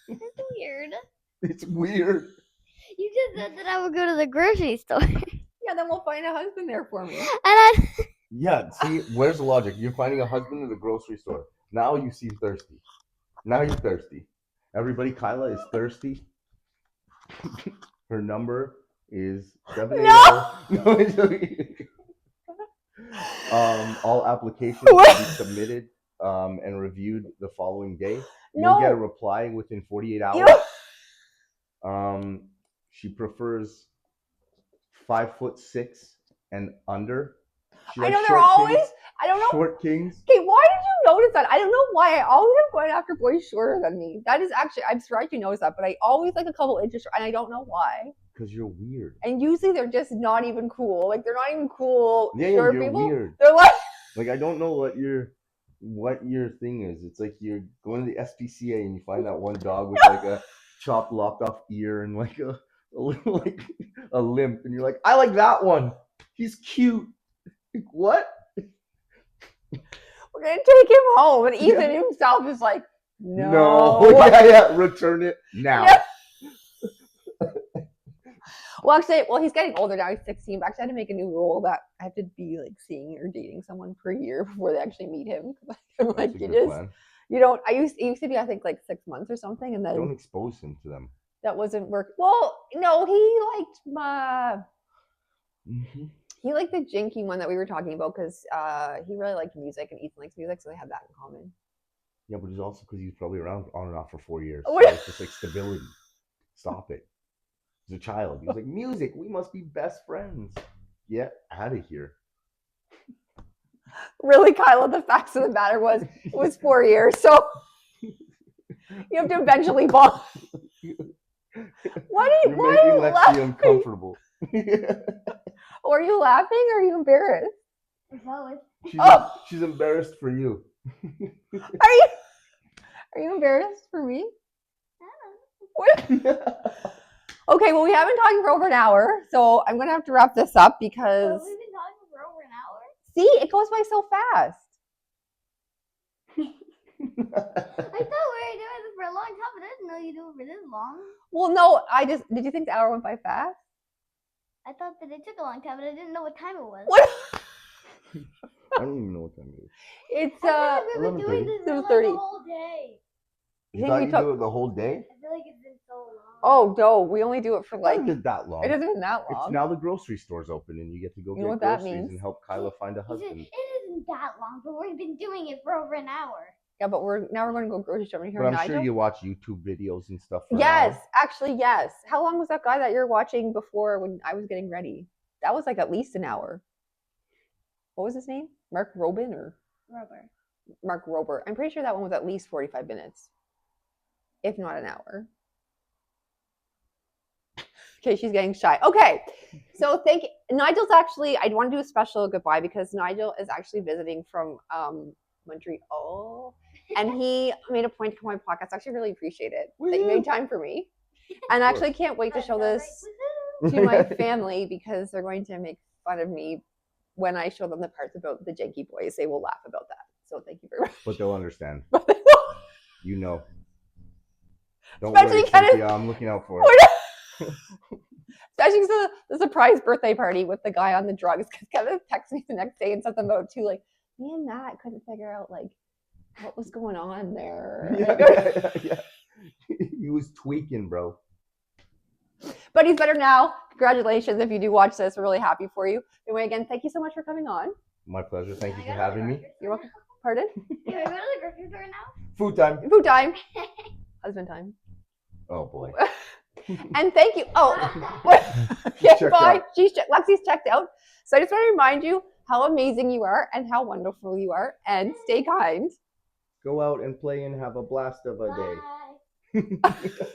It's weird. It's weird. You just said that I would go to the grocery store. Yeah, then we'll find a husband there for me. And I. Yeah, see, where's the logic? You're finding a husband in the grocery store. Now you seem thirsty. Now you're thirsty. Everybody, Kyla is thirsty. Her number is 780. No, it's okay. All applications will be submitted and reviewed the following day. You'll get a reply within 48 hours. She prefers 5'6" and under. I know they're always. I don't know. Short kings. Okay, why did you notice that? I don't know why. I always am going after boys shorter than me. That is actually. I'm surprised you noticed that, but I always like a couple inches, and I don't know why. Because you're weird. And usually they're just not even cool. Like they're not even cool. Yeah, short you're people. weird. They're like. Like I don't know what your thing is. It's like you're going to the SPCA and you find that one dog with like a chopped, lopped off ear and like a little like a limp, and you're like, I like that one. He's cute. Like, what? We're gonna take him home, and Ethan himself is like, no. Yeah, return it now. Yeah. Well, actually, he's getting older now. He's 16. But actually, I had to make a new rule that I have to be like seeing or dating someone per year before they actually meet him. Like you don't. It used to be, I think, like 6 months or something, and then don't expose him to them. That wasn't work. Well, no, he liked my. Mm-hmm. He liked the janky one that we were talking about because he really liked music, and Ethan likes music, so they have that in common. Yeah, but it's also because he's probably around on and off for 4 years. So it's just like stability. Stop it. He's a child. He was like, music, we must be best friends. Get out of here. Really, Kyla, the facts of the matter was it was 4 years, so you have to eventually bond. Why are you making Lexi uncomfortable? Or are you laughing or are you embarrassed? She's embarrassed for you. Are you embarrassed for me? What? Okay, well, we have been talking for over an hour, so I'm going to have to wrap this up because... We've been talking for over an hour? See, it goes by so fast. I thought we were doing this for a long time, but I didn't know you do it for this long. Well, no, did you think the hour went by fast? I thought that it took a long time, but I didn't know what time it was. What? I don't even know what time it is. It's we've been doing this for like the whole day. You thought you do it the whole day? I feel like it's been so long. Oh, no, we only do it for like... It isn't that long. It isn't that long. It's now the grocery store's open and you get to go get groceries and help Kyla find a husband. It isn't that long, but we've been doing it for over an hour. Yeah, but now we're going to go grocery shopping here. But I'm sure you watch YouTube videos and stuff. Yes, actually, yes. How long was that guy that you're watching before when I was getting ready? That was like at least an hour. What was his name? Mark Robin or? Rober. Mark Rober. I'm pretty sure that one was at least 45 minutes, if not an hour. Okay, she's getting shy. Okay, so thank you. Nigel's actually, I want to do a special goodbye because Nigel is actually visiting from Montreal, and he made a point to come on my podcast. I actually really appreciate it that you made time for me, and actually can't wait to show this. to my family because they're going to make fun of me when I show them the parts about the Janky Boys. They will laugh about that. So thank you very much. But they'll understand. You know. Don't Especially worry, Kenneth- Cynthia. I'm looking out for it. Especially the surprise birthday party with the guy on the drugs. Because Kevin texted me the next day and something about too, like, me and Matt couldn't figure out like what was going on there. Yeah. He was tweaking, bro. But he's better now. Congratulations if you do watch this. We're really happy for you. Anyway, again, thank you so much for coming on. My pleasure. Thank you for having me. You're welcome. Pardon? Can I go to the grocery store now? Food time. Food time. Husband time. Oh boy. And thank you. Oh, okay, Checked bye. out. Lexi's checked out. So I just want to remind you how amazing you are and how wonderful you are. And stay kind. Go out and play and have a blast of a day. Bye.